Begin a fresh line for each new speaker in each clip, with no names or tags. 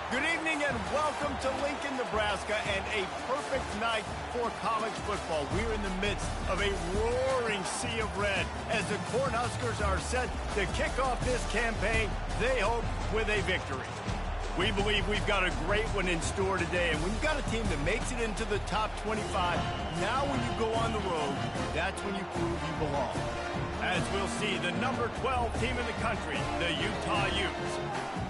Good evening and welcome to Lincoln, Nebraska, and a perfect night for college football. We're in the midst of a roaring sea of red as the Cornhuskers are set to kick off this campaign, they hope, with a victory. We believe we've got a great one in store today, and when you've got a team that makes it into the top 25, now when you go on the road, that's when you prove you belong. As we'll see, the number 12 team in the country, the Utah Utes,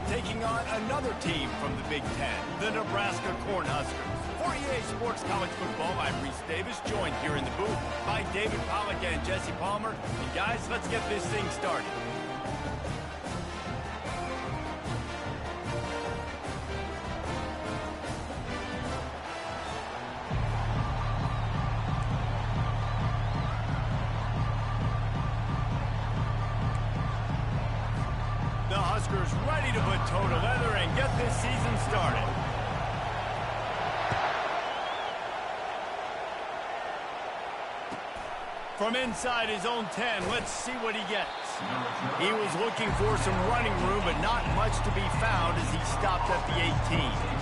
taking on another team from the Big Ten, the Nebraska Cornhuskers. For EA Sports College Football, I'm Reese Davis, joined here in the booth by David Pollack and Jesse Palmer. And guys, let's get this thing started. Huskers ready to put toe to leather and get this season started. From inside his own 10, let's see what he gets. He was looking for some running room, but not much to be found as he stopped at the 18.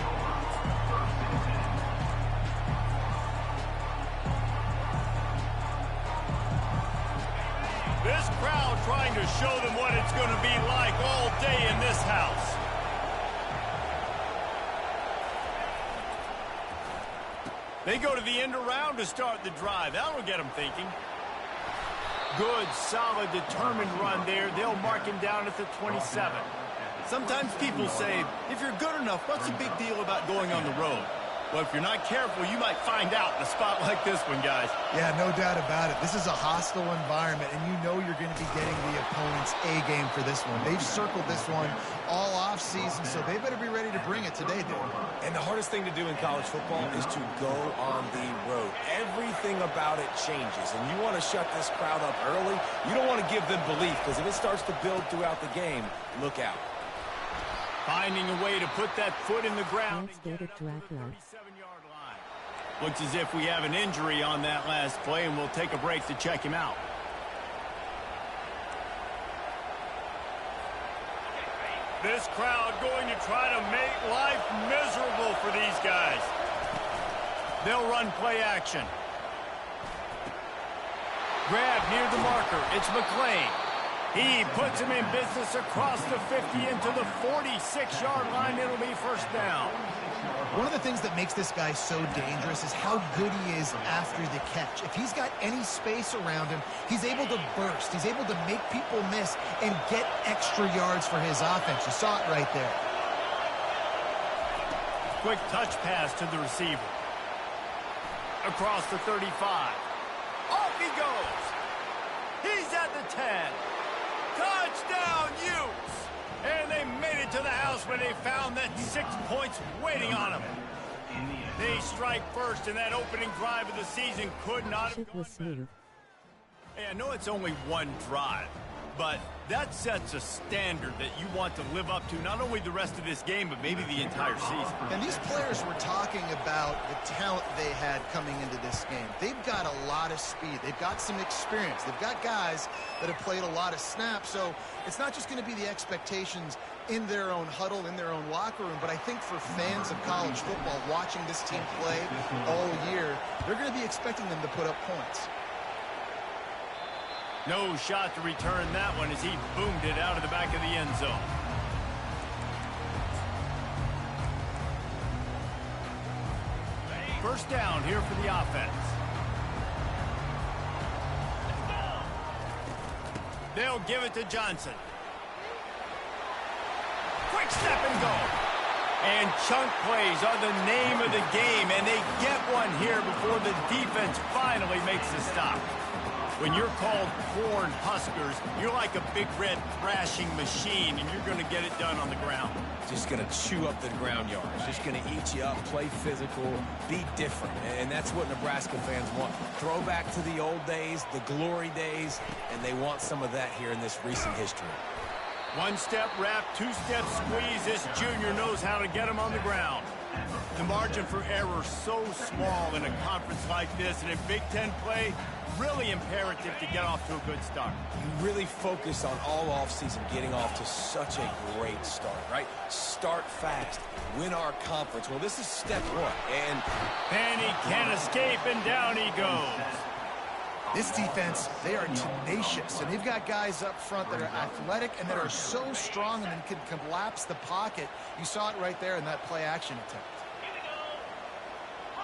This crowd trying to show them what it's going to be like all day in this house. They go to the end around to start the drive. That'll get them thinking. Good, solid, determined run there. They'll mark him down at the 27. Sometimes people say, if you're good enough, what's the big deal about going on the road? Well, if you're not careful, you might find out in a spot like this one, guys.
Yeah, no doubt about it. This is a hostile environment, and you know you're going to be getting the opponent's A-game for this one. They've circled this one all off-season, so they better be ready to bring it today, dude.
And the hardest thing to do in college football is to go on the road. Everything about it changes, and you want to shut this crowd up early. You don't want to give them belief, because if it starts to build throughout the game, look out.
Finding a way to put that foot in the ground and get it up to the 37-yard line. Looks as if we have an injury on that last play, and we'll take a break to check him out. This crowd going to try to make life miserable for these guys. They'll run play action. Grab near the marker. It's McClain. He puts him in business across the 50 into the 46-yard line. It'll be first down.
One of the things that makes this guy so dangerous is how good he is after the catch. If he's got any space around him, he's able to burst. He's able to make people miss and get extra yards for his offense. You saw it right there.
Quick touch pass to the receiver. Across the 35. Off he goes. He's at the 10. Touchdown, Utes! And they made it to the house when they found that 6 points waiting on them. They strike first, and that opening drive of the season could not have gone better. Hey, I know it's only one drive, but that sets a standard that you want to live up to, not only the rest of this game, but maybe the entire season.
And these players were talking about the talent they had coming into this game. They've got a lot of speed. They've got some experience. They've got guys that have played a lot of snaps, so it's not just going to be the expectations in their own huddle, in their own locker room, but I think for fans of college football watching this team play all year, they're going to be expecting them to put up points.
No shot to return that one as he boomed it out of the back of the end zone. First down here for the offense. They'll give it to Johnson. Quick step and go. And chunk plays are the name of the game, and they get one here before the defense finally makes the stop. When you're called Corn Huskers, you're like a big red thrashing machine, and you're going to get it done on the ground.
Just going to chew up the ground yards. Just going to eat you up, play physical, be different. And that's what Nebraska fans want. Throw back to the old days, the glory days, and they want some of that here in this recent history.
One-step wrap, two-step squeeze. This junior knows how to get him on the ground. The margin for error so small in a conference like this, and in Big Ten play, really imperative to get off to a good start.
You really focus on all offseason getting off to such a great start, right? Start fast, win our conference. Well, this is step one,
and he can't escape, and down he goes.
This defense, they are tenacious, and they've got guys up front that are athletic and that are so strong and can collapse the pocket. You saw it right there in that play-action attempt.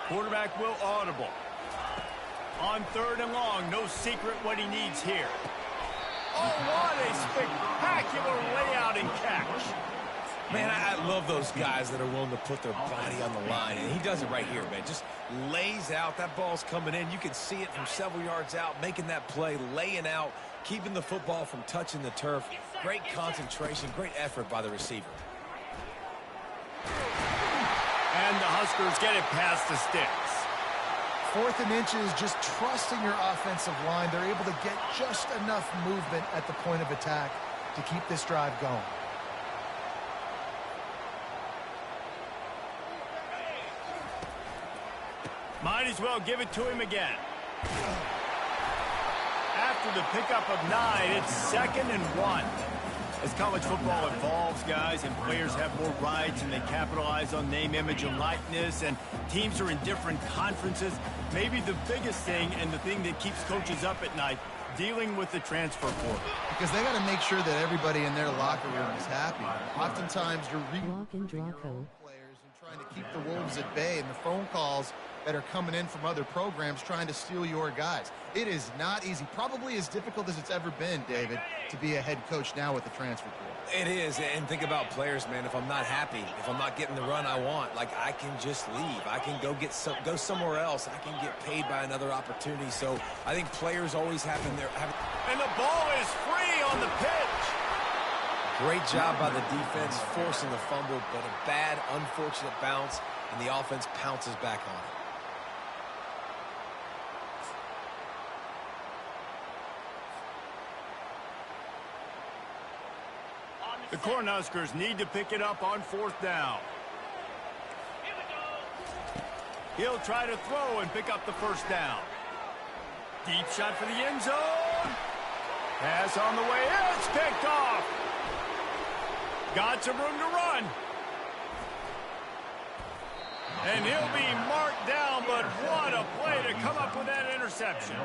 Quarterback will audible. On 3rd and long, no secret what he needs here. Oh, what a spectacular layout and catch.
Man, I love those guys that are willing to put their body on the line, and he does it right here, man. Just lays out. That ball's coming in. You can see it from several yards out, making that play, laying out, keeping the football from touching the turf. Great concentration, great effort by the receiver.
And the Huskers get it past the sticks.
4th and inches, just trusting your offensive line. They're able to get just enough movement at the point of attack to keep this drive going.
Might as well give it to him again. After the pickup of 9, it's 2nd and 1. As college football evolves, guys, and players have more rights and they capitalize on name, image, and likeness, and teams are in different conferences, maybe the biggest thing and the thing that keeps coaches up at night, dealing with the transfer portal.
Because they got to make sure that everybody in their locker room is happy. Oftentimes, you're
players
and trying to keep the Wolves at bay, and the phone calls that are coming in from other programs trying to steal your guys. It is not easy. Probably as difficult as it's ever been, David, to be a head coach now with the transfer portal.
It is, and think about players, man. If I'm not happy, if I'm not getting the run I want, like, I can just leave. I can go somewhere else. I can get paid by another opportunity. So I think players always have in their
and the ball is free on the pitch.
Great job by the defense forcing the fumble, but a bad, unfortunate bounce, and the offense pounces back on it.
The Cornhuskers need to pick it up on 4th down. He'll try to throw and pick up the 1st down. Deep shot for the end zone. Pass on the way. It's picked off. Got some room to run. And he'll be marked down, but what a play to come up with that interception.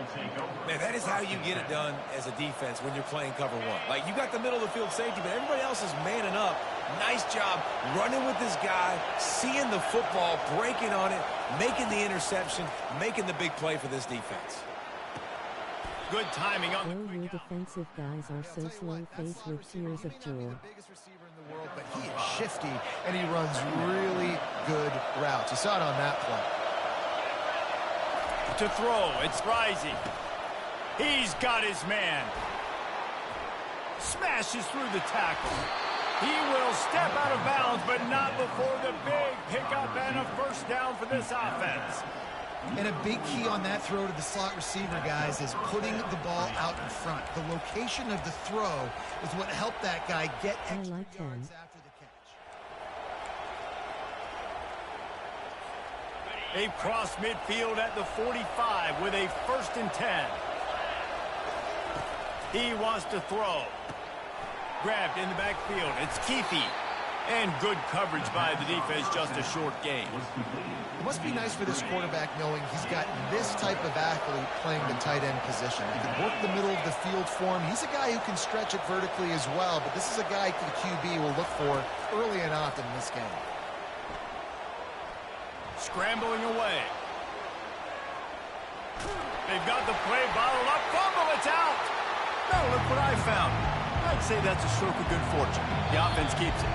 Man, that is how you get it done as a defense when you're playing cover one. Like, you got the middle of the field safety, but everybody else is manning up. Nice job running with this guy, seeing the football, breaking on it, making the interception, making the big play for this defense.
Good timing on the
your defensive guys are so slow-faced with tears of joy.
World, but he is shifty and he runs really good routes. You saw it on that play.
To throw, it's rising. He's got his man. Smashes through the tackle. He will step out of bounds, but not before the big pickup and a 1st down for this offense.
And a big key on that throw to the slot receiver, guys, is putting the ball out in front. The location of the throw is what helped that guy get extra yards after the catch.
Across midfield at the 45 with a 1st and 10. He wants to throw. Grabbed in the backfield. It's Keefe. And good coverage by the defense, just a short gain.
It must be nice for this quarterback knowing he's got this type of athlete playing the tight end position. He can work the middle of the field for him. He's a guy who can stretch it vertically as well, but this is a guy the QB will look for early and often in this game.
Scrambling away. They've got the play bottled up. Fumble, it's out. No, look what I found. I'd say that's a stroke of good fortune. The offense keeps it.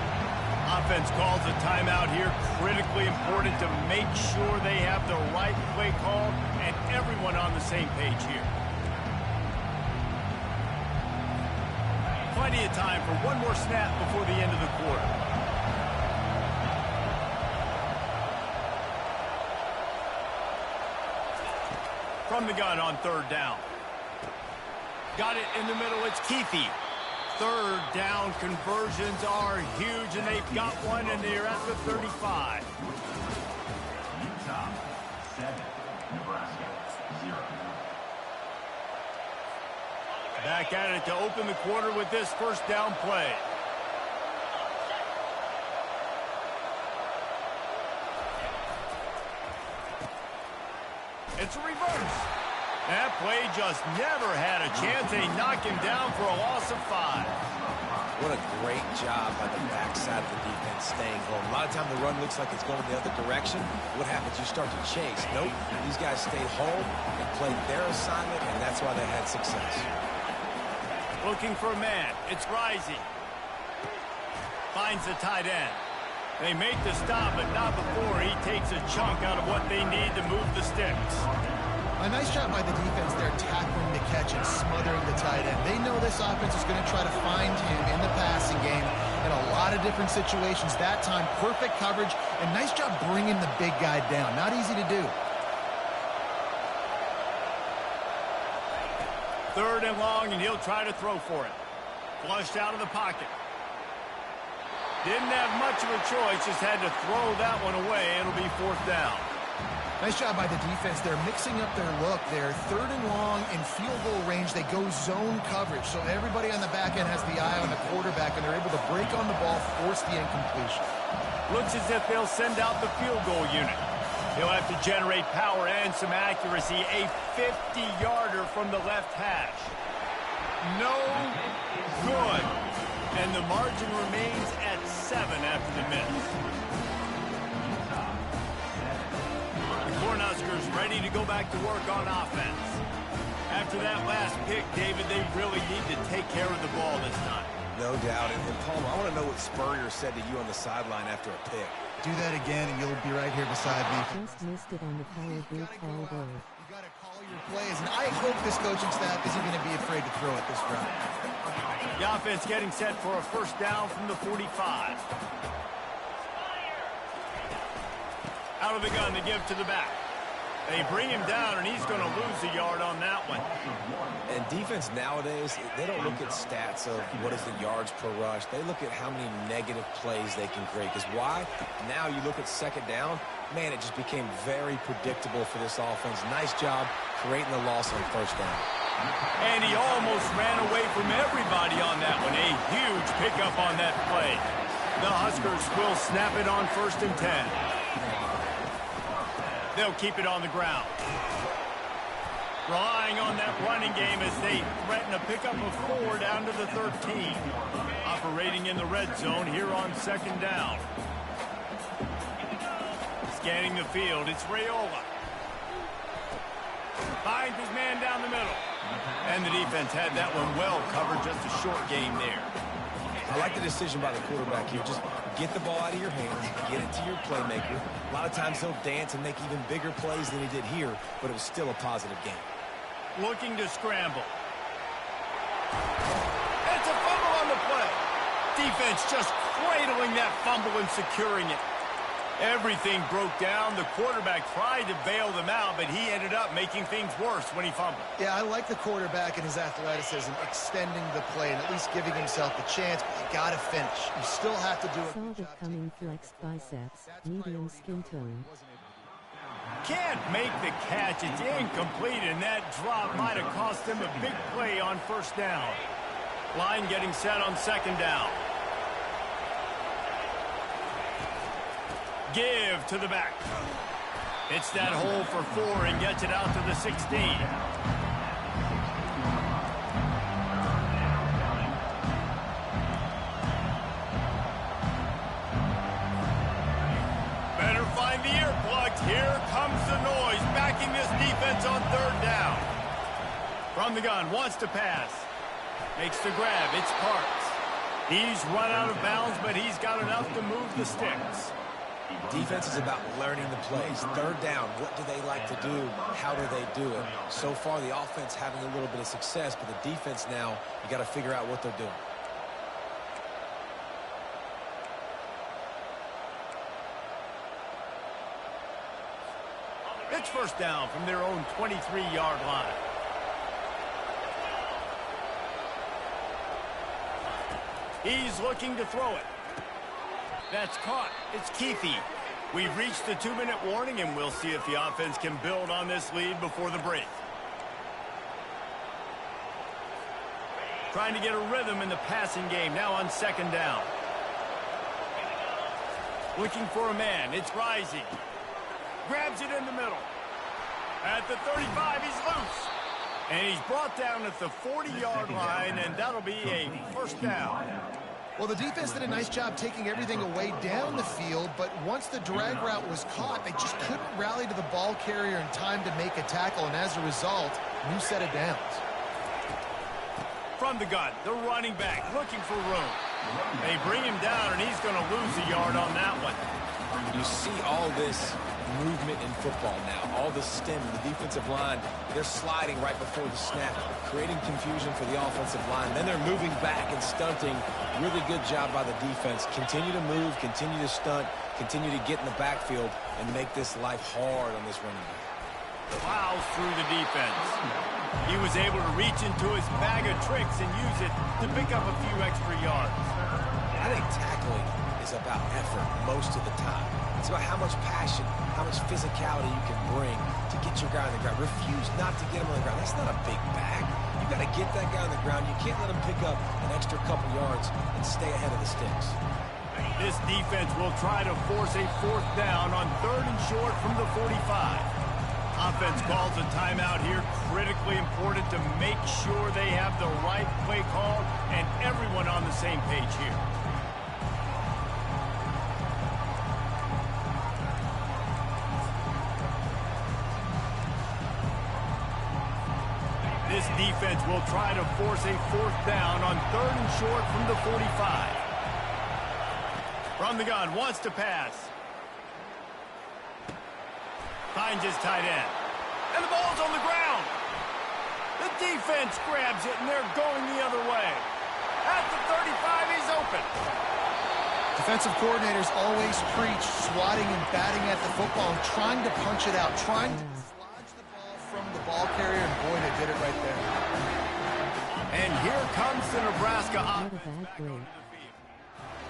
Offense calls a timeout here. Critically important to make sure they have the right play call and everyone on the same page here. Plenty of time for one more snap before the end of the quarter. From the gun on 3rd down. Got it in the middle. It's Keefe. Third down conversions are huge, and they've got one, and they're at the 35.
Utah 7, Nebraska 0.
Back at it to open the quarter with this first down play. It's a reverse. That play just never had a chance. They knock him down for a loss of 5.
What a great job by the backside of the defense staying home. A lot of time the run looks like it's going the other direction. What happens? You start to chase. Nope. These guys stayed home and played their assignment, and that's why they had success.
Looking for a man. It's Rising. Finds the tight end. They make the stop, but not before he takes a chunk out of what they need to move the sticks.
A nice job by the defense there, tackling the catch and smothering the tight end. They know this offense is going to try to find him in the passing game in a lot of different situations. That time, perfect coverage, and nice job bringing the big guy down. Not easy to do.
Third and long, and he'll try to throw for it. Flushed out of the pocket. Didn't have much of a choice, just had to throw that one away. It'll be fourth down.
Nice job by the defense. They're mixing up their look. They're third and long in field goal range. They go zone coverage, so everybody on the back end has the eye on the quarterback, and they're able to break on the ball, force the incompletion.
Looks as if they'll send out the field goal unit. He'll have to generate power and some accuracy. A 50-yarder from the left hash. No good. And the margin remains at 7 after the miss. The Cornhuskers ready to go back to work on offense. After that last pick, David, they really need to take care of the ball this time.
No doubt. And Palmer, I want to know what Spurrier said to you on the sideline after a pick.
Do that again, and you'll be right here beside me.
Just missed it on the power blue call goal.
You got to call your plays, and I hope this coaching staff isn't going to be afraid to throw it this round.
The offense getting set for a first down from the 45. Out of the gun to give to the back. They bring him down, and he's going to lose a yard on that one.
And defense nowadays, they don't look at stats of what is the yards per rush. They look at how many negative plays they can create. Because why? Now you look at second down, man, it just became very predictable for this offense. Nice job creating the loss on first down.
And he almost ran away from everybody on that one. A huge pickup on that play. The Huskers will snap it on 1st and 10. They'll keep it on the ground. Relying on that running game as they threaten a pickup of 4 down to the 13. Operating in the red zone here on 2nd down. Scanning the field, it's Raiola. Finds his man down the middle. And the defense had that one well covered, just a short game there.
I like the decision by the quarterback here. Just get the ball out of your hands, get it to your playmaker. A lot of times he'll dance and make even bigger plays than he did here, but it was still a positive game.
Looking to scramble. It's a fumble on the play. Defense just cradling that fumble and securing it. Everything broke down. The quarterback tried to bail them out, but he ended up making things worse when he fumbled.
Yeah, I like the quarterback and his athleticism, extending the play and at least giving himself a chance, but you got to finish. You still have to do it.
Saw the coming flexed biceps, medium skin tone.
Can't make the catch. It's incomplete, and that drop might have cost him a big play on 1st down. Line getting set on 2nd down. Give to the back. Hits that hole for 4 and gets it out to the 16. Better find the earplugs. Here comes the noise, backing this defense on 3rd down. From the gun, wants to pass. Makes the grab. It's Parks. He's run out of bounds, but he's got enough to move the sticks.
Defense is about learning the plays. 3rd down, what do they like to do? How do they do it? So far, the offense having a little bit of success, but the defense now, you got to figure out what they're doing.
It's 1st down from their own 23-yard line. He's looking to throw it. That's caught. It's Keithy. We've reached the 2-minute warning, and we'll see if the offense can build on this lead before the break. Trying to get a rhythm in the passing game, now on 2nd down. Looking for a man. It's Rising. Grabs it in the middle. At the 35, he's loose. And he's brought down at the 40-yard line, and that'll be a 1st down.
Well, the defense did a nice job taking everything away down the field, but once the drag route was caught, they just couldn't rally to the ball carrier in time to make a tackle, and as a result, new set of downs.
From the gun, the running back looking for room. They bring him down, and he's going to lose a yard on that one.
You see all this movement in football now. All the stem, the defensive line, they're sliding right before the snap, creating confusion for the offensive line. Then they're moving back and stunting. Really good job by the defense. Continue to move, continue to stunt, continue to get in the backfield, and make this life hard on this running back.
Plows through the defense. He was able to reach into his bag of tricks and use it to pick up a few extra yards.
I think tackling is about effort most of the time. It's about how much passion, how much physicality you can bring to get your guy on the ground. Refuse not to get him on the ground. That's not a big bag. You got to get that guy on the ground. You can't let him pick up an extra couple yards and stay ahead of the sticks.
This defense will try to force a 4th down on 3rd and short from the 45. Offense calls a timeout here. Critically important to make sure they have the right play call and everyone on the same page here. This defense will try to force a 4th down on 3rd and short from the 45. From the gun, wants to pass. Finds his tight end. And the ball's on the ground. The defense grabs it, and they're going the other way. At the 35, he's open.
Defensive coordinators always preach swatting and batting at the football and trying to punch it out, trying to dislodge the ball from the ball carrier, and boy, they did it right there.
And here comes the Nebraska offense.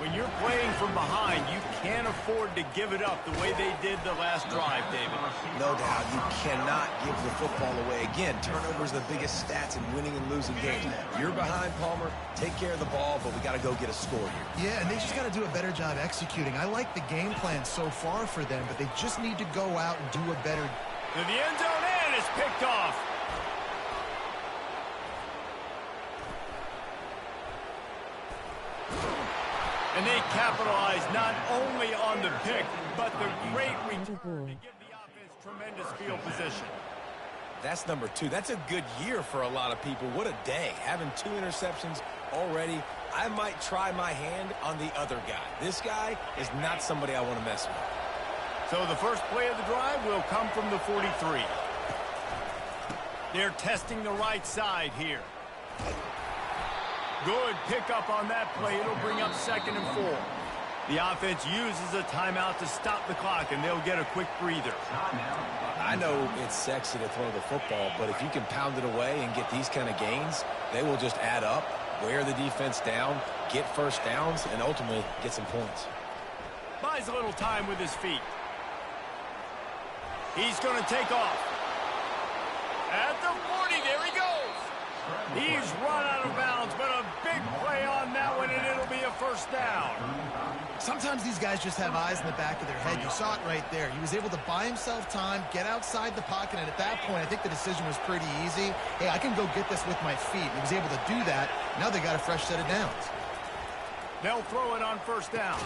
When you're playing from behind, you can't afford to give it up the way they did the last drive, David.
No doubt, you cannot give the football away. Again, turnovers are the biggest stats in winning and losing games. You're behind, Palmer. Take care of the ball, but we got to go get a score here.
Yeah, and they just got to do a better job executing. I like the game plan so far for them, but they just need to go out and do a better.
To the end zone, and it's picked off. And they capitalize not only on the pick, but the great return to give the offense tremendous field position.
That's number 2. That's a good year for a lot of people. What a day. Having 2 interceptions already. I might try my hand on the other guy. This guy is not somebody I want to mess with.
So the first play of the drive will come from the 43. They're testing the right side here. Good pickup on that play. It'll bring up 2nd and 4. The offense uses a timeout to stop the clock, and they'll get a quick breather.
I know it's sexy to throw the football, but if you can pound it away and get these kind of gains, they will just add up, wear the defense down, get first downs, and ultimately get some points.
Buys a little time with his feet. He's going to take off. At the 40, there he goes. He's run out of bounds, but a big play on that one, and it'll be a 1st down.
Sometimes these guys just have eyes in the back of their head. You saw it right there. He was able to buy himself time, get outside the pocket, and at that point, I think the decision was pretty easy. Hey, I can go get this with my feet. He was able to do that. Now they got a fresh set of downs.
They'll throw it on 1st down.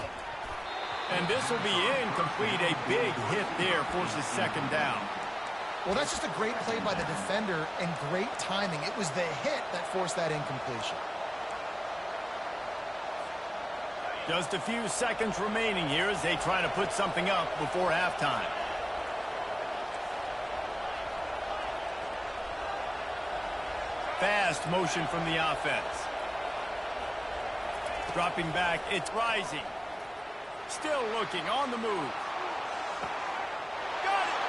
And this will be incomplete. A big hit there forces 2nd down.
Well, that's just a great play by the defender and great timing. It was the hit that forced that incompletion.
Just a few seconds remaining here as they try to put something up before halftime. Fast motion from the offense. Dropping back, it's Rising. Still looking, on the move. Got it!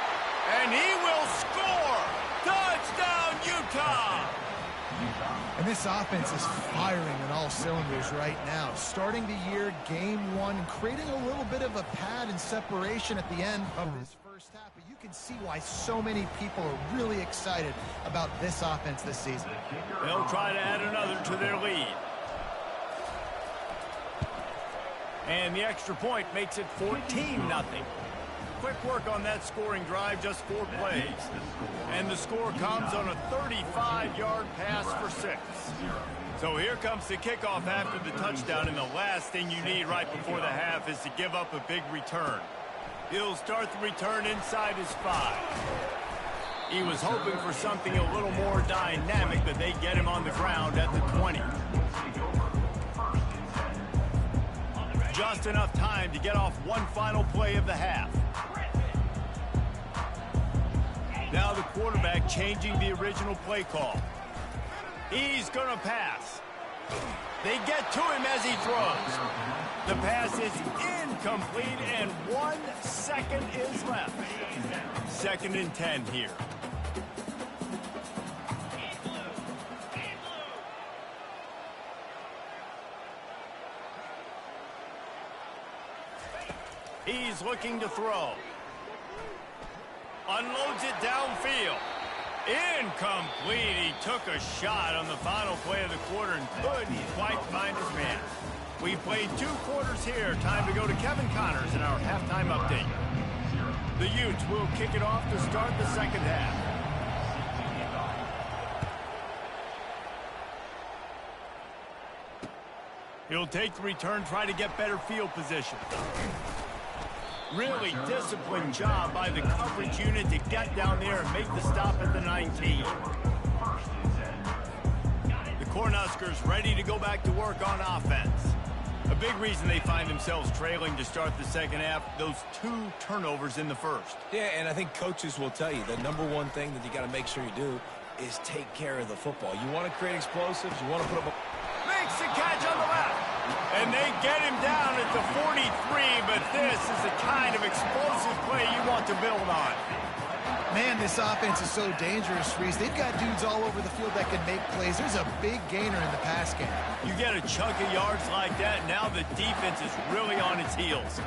And he will score! Touchdown, Utah!
And this offense is firing on all cylinders right now. Starting the year, game one, and creating a little bit of a pad and separation at the end of this first half. But you can see why so many people are really excited about this offense this season.
They'll try to add another to their lead. And the extra point makes it 14-0. Quick work on that scoring drive, just 4 plays. And the score comes on a 35-yard pass for 6. So here comes the kickoff after the touchdown, and the last thing you need right before the half is to give up a big return. He'll start the return inside his 5. He was hoping for something a little more dynamic, but they get him on the ground at the 20. Just enough time to get off one final play of the half. Now the quarterback changing the original play call. He's going to pass. They get to him as he throws. The pass is incomplete, and 1 second is left. 2nd and 10 here. He's looking to throw. Unloads it downfield. Incomplete. He took a shot on the final play of the quarter and couldn't quite find his man. We played 2 quarters here. Time to go to Kevin Connors in our halftime update. The Utes will kick it off to start the second half. He'll take the return, try to get better field position. Really disciplined job by the coverage unit to get down there and make the stop at the 19. The Cornhuskers ready to go back to work on offense. A big reason they find themselves trailing to start the second half, those 2 turnovers in the first.
Yeah, and I think coaches will tell you the #1 thing that you got to make sure you do is take care of the football. You want to create explosives, you want to put up a...
Makes the catch on the left. And they get him down at the 43, but this is the kind of explosive play you want to build on.
Man, this offense is so dangerous, Reese. They've got dudes all over the field that can make plays. There's a big gainer in the pass game.
You get a chunk of yards like that, now the defense is really on its heels.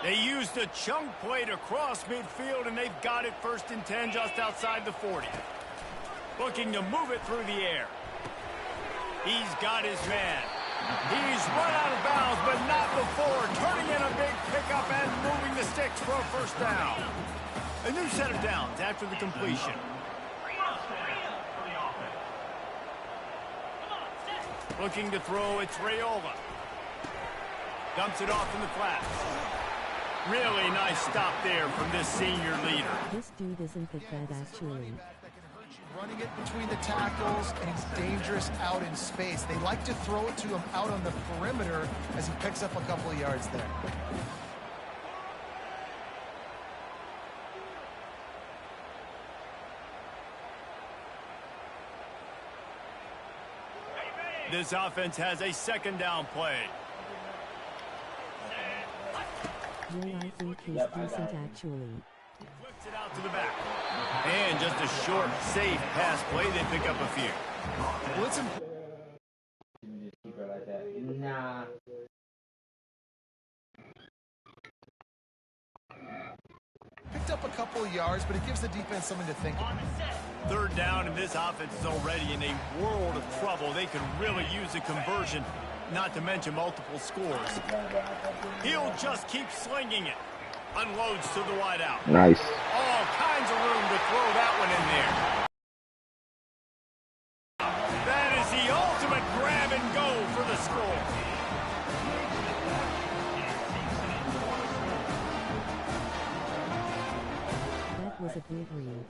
They used a chunk play to cross midfield, and they've got it 1st and 10 just outside the 40. Looking to move it through the air. He's got his man. He's run out of bounds, but not before. Turning in a big pickup and moving the sticks for a 1st down. A new set of downs after the completion. Looking to throw, it's Raiola. Dumps it off in the flats. Really nice stop there from this senior leader.
This dude isn't the Fed, actually.
Running it between the tackles, and he's dangerous out in space. They like to throw it to him out on the perimeter as he picks up a couple of yards there.
This offense has a 2nd down play.
Yeah, I think he's decent, actually.
Flips it out to the back. And just a short, safe pass play. They pick up a few.
Well, it's important.
Nah.
Picked up a couple of yards, but it gives the defense something to think about.
3rd down, and this offense is already in a world of trouble. They could really use a conversion, not to mention multiple scores. He'll just keep slinging it. Unloads to the wideout.
Nice.
All kinds of room to throw that one in there. That is the ultimate grab and go for the score.
That was a big read.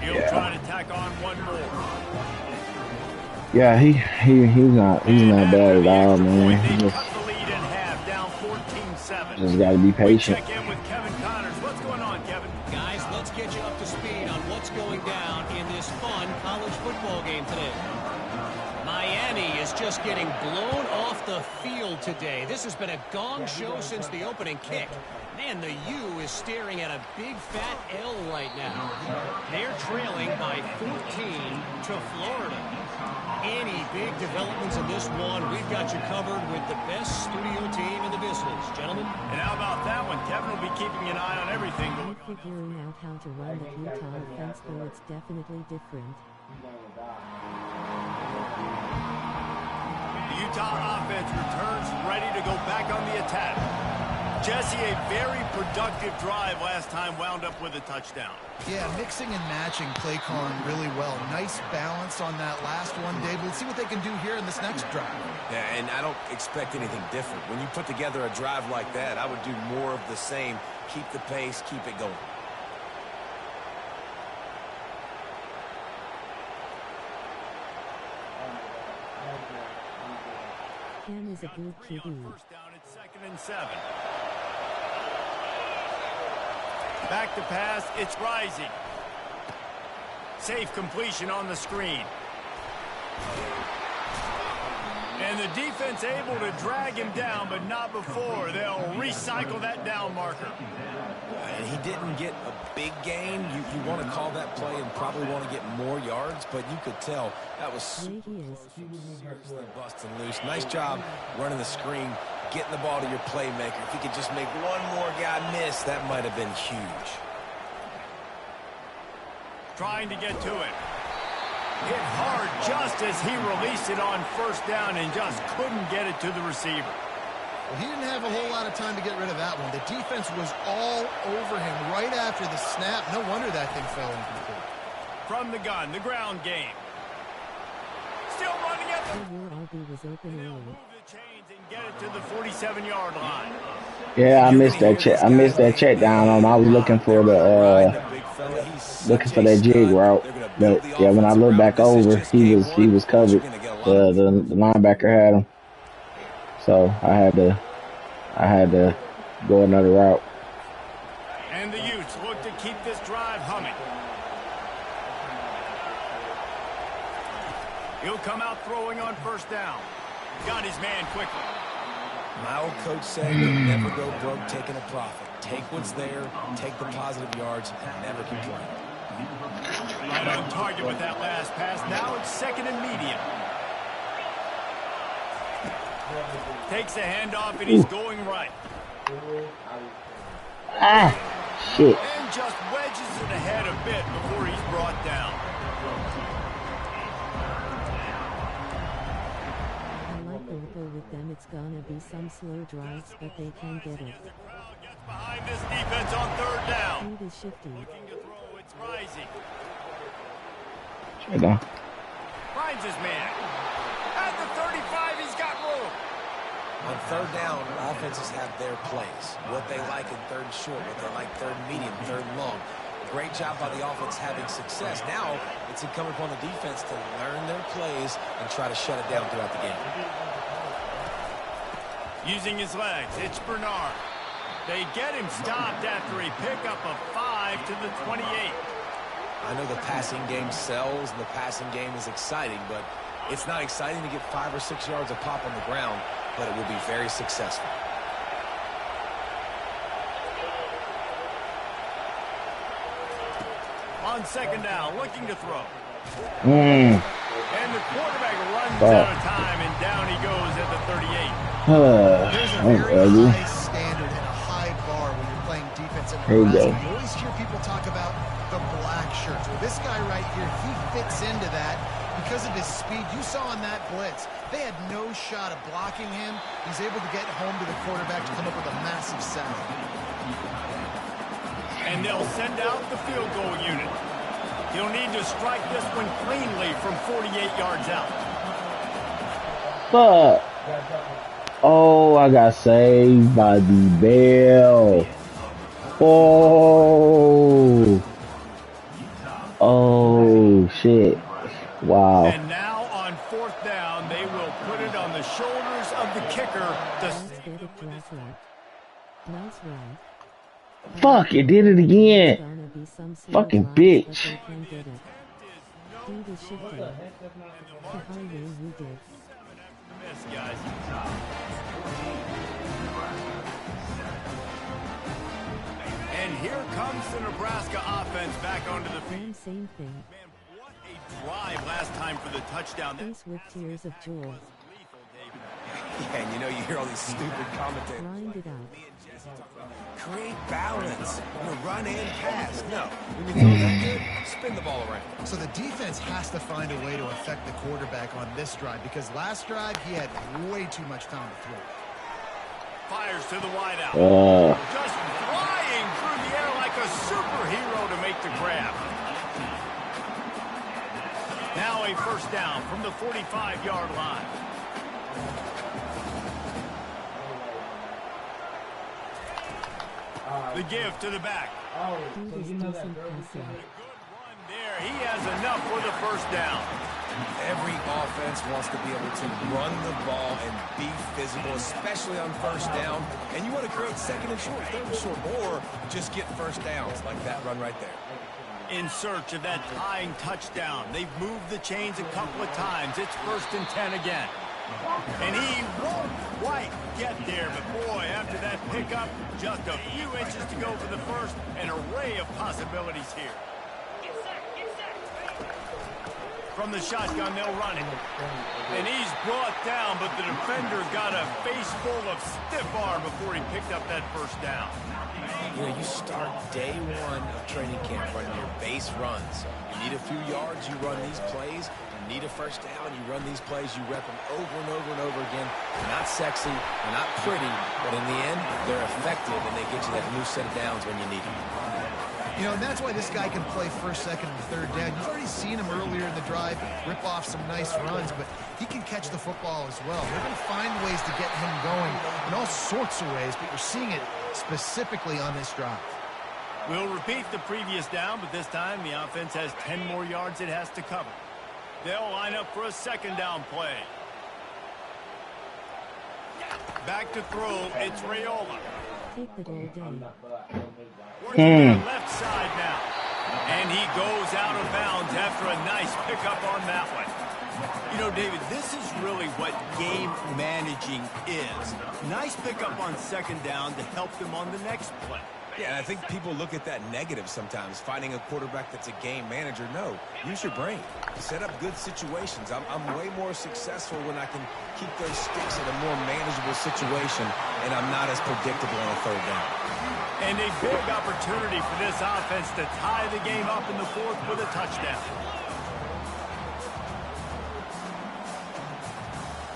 He'll try to tack on one more.
Yeah, he's not bad at all, man. He just got to be patient.
Check in with Kevin Connors. What's going on, Kevin?
Guys, let's get you up to speed on what's going down in this fun college football game today. Miami is just getting blown off the field today. This has been a gong show since the opening kick. Man, the U is staring at a big fat L right now. They're trailing by 14 to Florida. Any big developments in this one, we've got you covered with the best studio team in the business, gentlemen.
And how about that one? Kevin will be keeping an eye on everything going on.
Figuring out how to run the Utah offense, though it's definitely different.
The Utah offense returns ready to go back on the attack. Jesse, a very productive drive last time, wound up with a touchdown.
Yeah, mixing and matching play calling really well. Nice balance on that last one, Dave. We'll see what they can do here in this next drive.
Yeah, and I don't expect anything different. When you put together a drive like that, I would do more of the same. Keep the pace, keep it going.
Cam is a good QB.
First down at 2nd and 7. Back to pass, it's rising. Safe completion on the screen. And the defense able to drag him down, but not before. They'll recycle that down marker.
And he didn't get a big gain. You want to call that play and probably want to get more yards, but you could tell that was seriously busting loose. Nice job running the screen, getting the ball to your playmaker. If he could just make one more guy miss, that might have been huge.
Trying to get to it. Hit hard just as he released it on first down and just couldn't get it to the receiver.
Well, he didn't have a whole lot of time to get rid of that one. The defense was all over him right after the snap. No wonder that thing fell incomplete.
From the gun, the ground game. Still running at the...
was open
They'll
early.
move the chains and get it to the 47-yard line.
Yeah, I missed that check. I missed that check down on him. I was looking for the that jig route. But yeah, when I looked back over, he was covered. The linebacker had him. So I had to go another route.
And the Utes look to keep this drive humming. He'll come out throwing on first down. Got his man quickly.
My old coach said you'll never go broke taking a profit. Take what's there, take the positive yards, and never complain.
Right on target with that last pass. Now it's 2nd and medium. Takes a handoff and he's going right.
Ah, shit.
And just wedges it ahead a bit before he's brought down.
I like the ripple with them. It's gonna be some slow drives, but they can get it.
The crowd gets behind this defense on 3rd down.
Speed is shifting.
Looking to throw, it's rising.
Check down.
Finds his man. At the 35, he's got room.
On 3rd down, offenses have their plays. What they like in 3rd and short, what they like 3rd and medium, 3rd and long. Great job by the offense having success. Now it's incumbent upon the defense to learn their plays and try to shut it down throughout the game.
Using his legs, it's Bernard. They get him stopped after a pickup of 5 to the 28.
I know the passing game sells and the passing game is exciting, but it's not exciting to get 5 or 6 yards a pop on the ground, but it will be very successful.
On 2nd down, looking to throw. And the quarterback runs out of time, and down he goes at the 38.
There's a very high standard and a high bar when you're playing defense in Nebraska. You always hear people talk about the black shirts. Well, this guy right here, he fits into that because of his speed. You saw on that blitz, they had no shot of blocking him. He's able to get home to the quarterback to come up with a massive sack.
And they'll send out the field goal unit. He'll need to strike this one cleanly from 48 yards out.
Fuck. Oh, I got saved by the bell. Oh. Oh, shit. Wow.
And now on 4th down, they will put it on the shoulders of the kicker to stay with his
Nice run.
Fuck, it did it again. Fucking bitch.
Do the shifting. Behind you did.
Miss, guys. And here comes the Nebraska offense back onto the field.
Same thing.
Man, what a drive last time for the touchdown.
Face with tears of joy.
Yeah, and you know, you hear all these stupid commentators.
Grind it out.
Create balance. You know, run and pass. No. When you throw that good, spin the ball around.
So the defense has to find a way to affect the quarterback on this drive because last drive he had way too much time to throw.
Fires to the wideout. Just flying through the air like a superhero to make the grab. Now a first down from the 45-yard line. The give to the back.
Do this decent passing.
There, he has enough for the first down.
Every offense wants to be able to run the ball and be physical, especially on first down. And you want to create second and short, third and short, or just get first downs like that run right there.
In search of that tying touchdown. They've moved the chains a couple of times. It's 1st and 10 again. And he won't quite get there, but boy, after that pickup, just a few inches to go for the first. An array of possibilities here. From the shotgun, they'll run it. And he's brought down, but the defender got a face full of stiff arm before he picked up that first down.
You know, you start day one of training camp running your base runs. You need a few yards, you run these plays. You need a first down, you run these plays, you rep them over and over and over again. They're not sexy, they're not pretty, but in the end, they're effective, and they get you that new set of downs when you need them.
You know, and that's why this guy can play first, second, and third down. You've already seen him earlier in the drive rip off some nice runs, but he can catch the football as well. They're going to find ways to get him going in all sorts of ways, but you're seeing it specifically on this drive.
We'll repeat the previous down, but this time the offense has 10 more yards it has to cover. They'll line up for a second down play. Back to throw, it's Raiola.
Take the goal down.
Working to the left side now. And he goes out of bounds after a nice pickup on that one. You know, David, this is really what game managing is. Nice pickup on second down to help them on the next play.
Yeah, and I think people look at that negative sometimes, finding a quarterback that's a game manager. No, use your brain. Set up good situations. I'm way more successful when I can keep those sticks in a more manageable situation, and I'm not as predictable on a third down.
And a big opportunity for this offense to tie the game up in the fourth with a touchdown.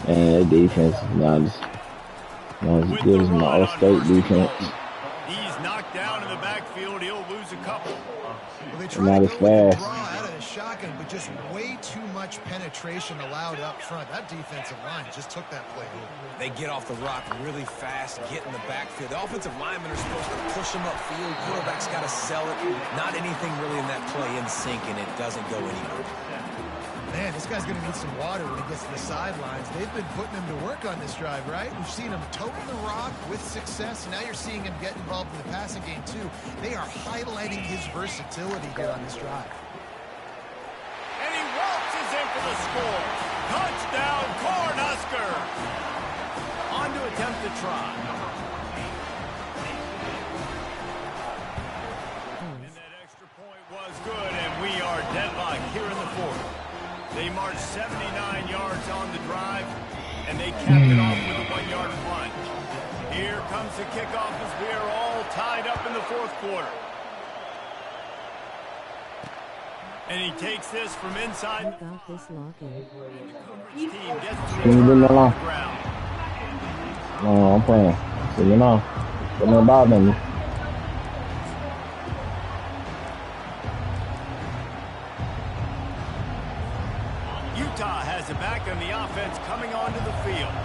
And that defense is not as good as my All-State defense.
He's knocked down in the backfield. He'll lose a couple.
Well, they try to go with the draw out of the shotgun, but just way too much penetration allowed up front. That defensive line just took that play.
They get off the rock really fast, get in the backfield. The offensive linemen are supposed to push them upfield. Quarterback's got to sell it. Not anything really in that play in sync, and it doesn't go anywhere.
Man, this guy's going to need some water when he gets to the sidelines. They've been putting him to work on this drive, right? We've seen him toting the rock with success, and now you're seeing him get involved in the passing game, too. They are highlighting his versatility here on this drive.
And he waltzes in for the score. Touchdown, Cornhusker! On to attempt the try. And that extra point was good, and we are deadlocked here in the fourth. They marched 79 yards on the drive, and they capped it off with a 1-yard plunge. Here comes the kickoff as we are all tied up in the fourth quarter. And he takes this from inside.
I got this lock-in.
Team gets to
Can you leave me
the
alone?
ground.
No, I'm playing. So you know, put no bothering me.
Utah has it back on the offense coming onto the field.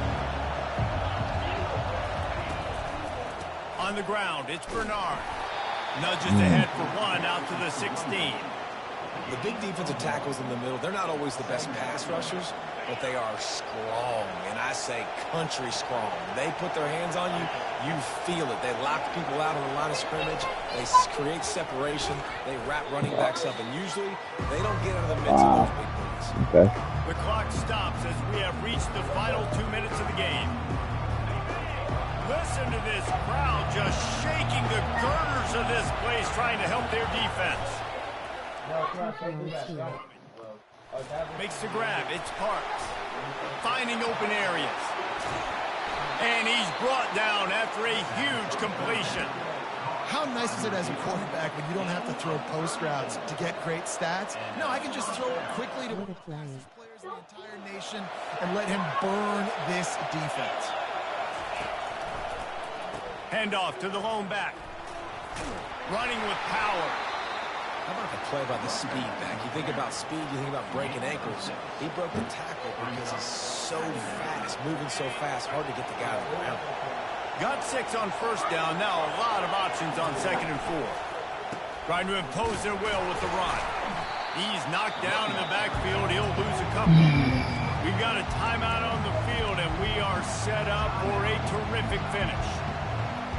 On the ground, it's Bernard. Nudges ahead for one out to the 16.
The big defensive tackles in the middle, they're not always the best pass rushers, but they are strong, and I say country strong. They put their hands on you, you feel it. They lock people out on the line of scrimmage. They create separation. They wrap running backs up, and usually they don't get out of the midst of those big plays.
Okay.
The clock stops as we have reached the final 2 minutes of the game. Listen to this crowd just shaking the girders of this place, trying to help their defense. Makes the grab. It's Parks. Finding open areas. And he's brought down after a huge completion.
How nice is it as a quarterback when you don't have to throw post routes to get great stats? No, I can just throw it quickly to one of the fastest players in the entire nation and let him burn this defense.
Handoff to the lone back. Running with power.
How about the play by the speed back? You think about speed, you think about breaking ankles. He broke the tackle because he's so fast, moving so fast, hard to get the guy on the ground.
Got 6 on first down. Now a lot of options on 2nd and 4. Trying to impose their will with the run. He's knocked down in the backfield. He'll lose a couple. We've got a timeout on the field, and we are set up for a terrific finish.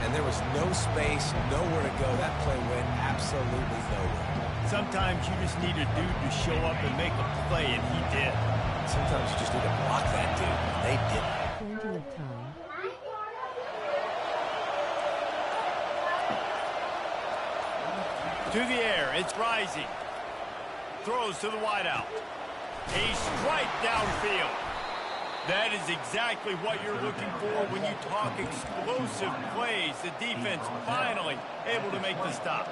And there was no space, nowhere to go. That play went absolutely nowhere.
Sometimes you just need a dude to show up and make a play, and he did.
Sometimes you just need to block that dude, and they didn't.
Plenty of time.
To the air, it's Rising. Throws to the wideout. A strike downfield. That is exactly what you're looking for when you talk explosive plays. The defense finally able to make the stop.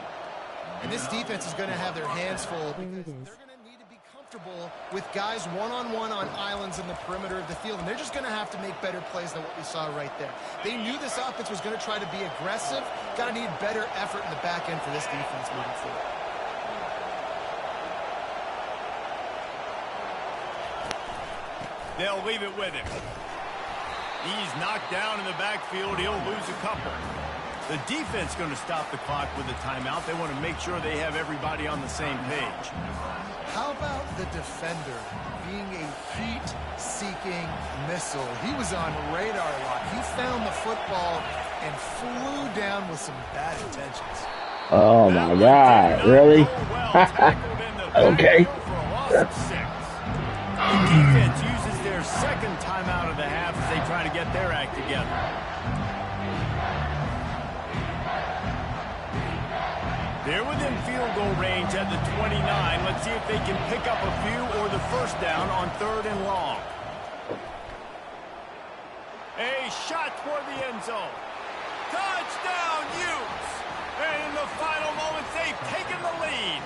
And this defense is going to have their hands full because they're going to need to be comfortable with guys one-on-one on islands in the perimeter of the field. And they're just going to have to make better plays than what we saw right there. They knew this offense was going to try to be aggressive. Got to need better effort in the back end for this defense moving forward.
They'll leave it with him. He's knocked down in the backfield. He'll lose a couple. The defense going to stop the clock with a timeout. They want to make sure they have everybody on the same page.
How about the defender being a heat-seeking missile? He was on radar lock. He found the football and flew down with some bad intentions.
Oh, my God. Really? Okay.
The defense uses their 2nd timeout of the half as they try to get their act together. They're within field goal range at the 29. Let's see if they can pick up a few or the first down on 3rd and long. A shot toward the end zone. Touchdown, Utes! And in the final moments, they've taken the lead.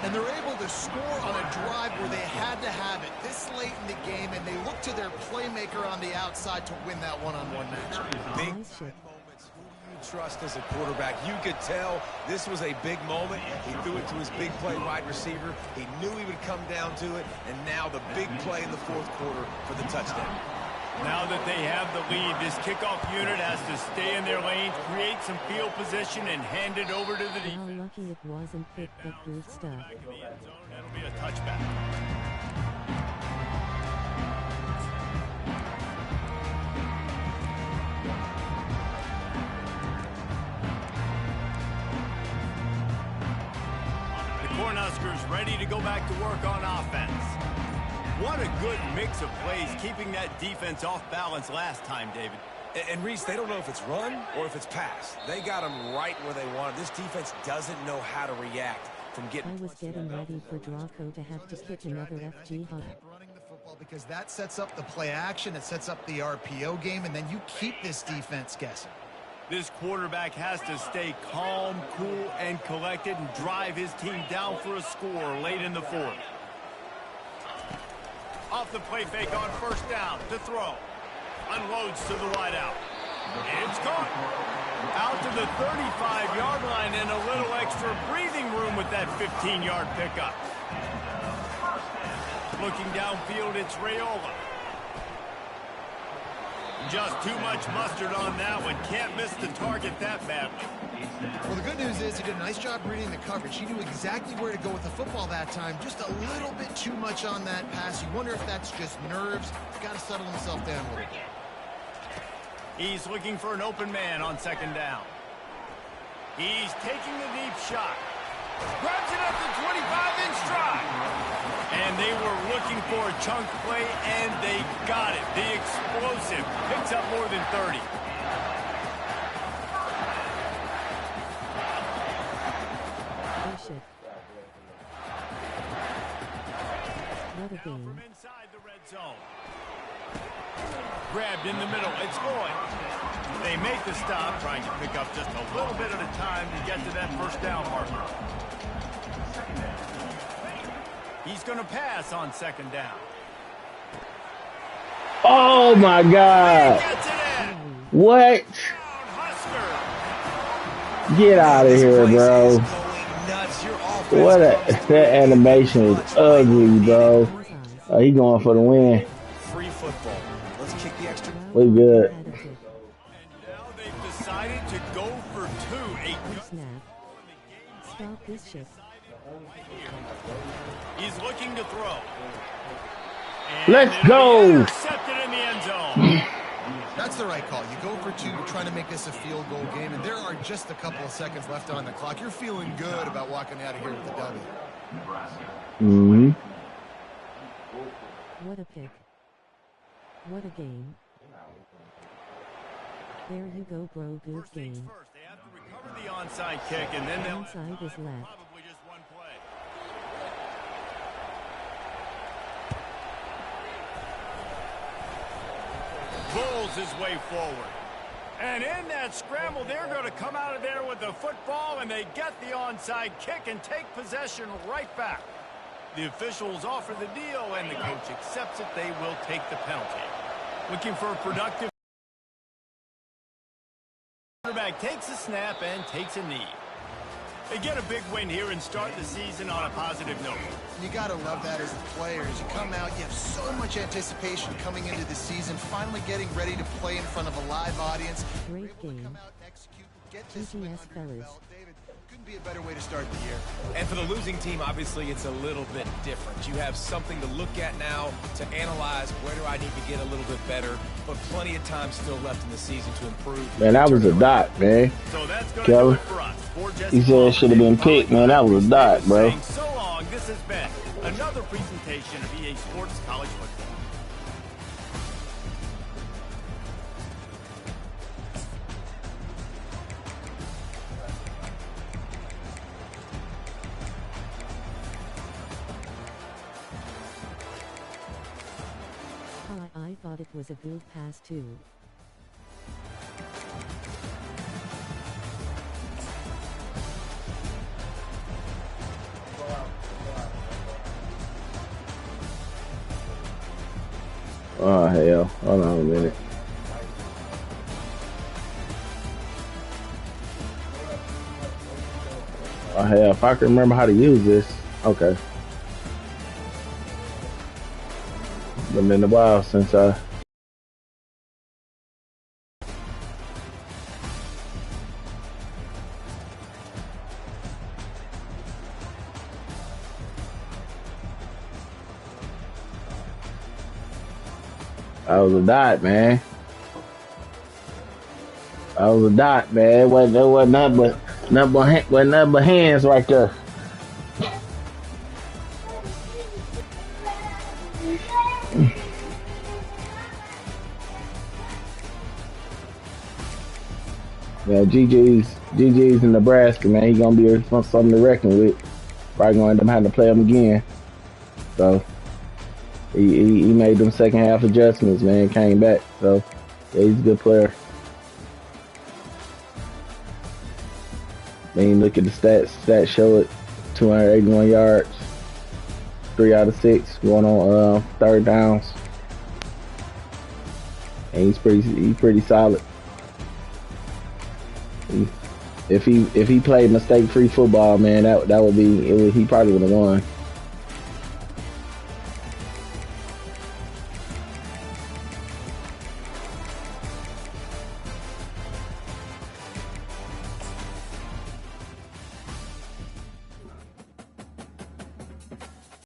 And they're able to score on a drive where they had to have it this late in the game, and they look to their playmaker on the outside to win that one-on-one matchup.
Big moments. Who do you trust as a quarterback? You could tell this was a big moment. He threw it to his big play wide receiver. He knew he would come down to it, and now the big play in the 4th quarter for the touchdown.
Now that they have the lead, this kickoff unit has to stay in their lanes, create some field position, and hand it over to the defense.
How lucky it wasn't pick up good stuff.
That'll be a touchback. The Cornhuskers ready to go back to work on offense. What a good mix of plays, keeping that defense off balance last time, David.
And Reese, they don't know if it's run or if it's pass. They got them right where they want. This defense doesn't know how to react from getting.
I was getting ready for Draco to have to kick another FG hug.
Running the football because that sets up the play action, it sets up the RPO game, and then you keep this defense guessing.
This quarterback has to stay calm, cool, and collected and drive his team down for a score late in the 4th. Off the play fake on 1st down to throw. Unloads to the wideout. It's caught. Out to the 35-yard line and a little extra breathing room with that 15-yard pickup. Looking downfield, it's Rayola. Just too much mustard on that one. Can't miss the target that badly.
Well, the good news is he did a nice job reading the coverage. He knew exactly where to go with the football that time. Just a little bit too much on that pass. You wonder if that's just nerves. He's got to settle himself down a little bit.
He's looking for an open man on second down. He's taking the deep shot. Grabs it at the 25-inch stride. And they were looking for a chunk play, and they got it. The explosive picks up more than 30.
What a game.
From inside the red zone. Grabbed in the middle. It's going. They make the stop, trying to pick up just a little bit at a time to get to that first down marker. He's going to pass on second down.
Oh my God! What? Get out of here, bro! What that animation is ugly, bro. Oh, he going for the win.
Free football. Let's kick the extra.
We good.
And now they've decided to go for two.
Snap. Stop this shit.
He's looking to throw.
Let's go.
Intercepted in the end zone.
That's the right call. You go for two. You're trying to make this a field goal game, and there are just a couple of seconds left on the clock. You're feeling good about walking out of here with the W.
Mm-hmm.
What a pick. What a game. There you go, bro. Good
First things
game.
first, they have to recover the onside kick, and then they'll
Onside is left.
probably just one play. Bulls his way forward. And in that scramble, they're going to come out of there with the football, and they get the onside kick and take possession right back. The officials offer the deal, and the coach accepts it. They will take the penalty. Looking for a productive quarterback, takes a snap and takes a knee. They get a big win here and start the season on a positive note.
You got to love that as the players. You come out, you have so much anticipation coming into the season, finally getting ready to play in front of a live audience.
Great game.
Come out, execute, get this
GGS
win under your
fellas.
belt. David, couldn't be a better way to start the year.
And for the losing team, obviously, it's a little bit different. You have something to look at now to analyze where do I need to get a little bit better, but plenty of time still left in the season to improve.
Man, that was a dot, man.
So that's going to do it for us. For Jesse
He said it should have been picked, man. That was a dot, bro.
So long, this has been another presentation of EA Sports College Football.
I thought it was a good pass too.
Oh, hell. Hold on a minute. Oh, hell. If I can remember how to use this. Okay. Been a while since I was a dot, man. I was a dot, man. There wasn't nothing but hands right there. Yeah, GG's in Nebraska, man. He's gonna be something to reckon with. Probably gonna end up having to play him again. So he made them second half adjustments, man. Came back. So yeah, he's a good player. Then look at the stats. Stats show it: 281 yards, 3 out of 6 going on third downs, and he's pretty solid. If he played mistake-free football, man, that would be he probably would have won.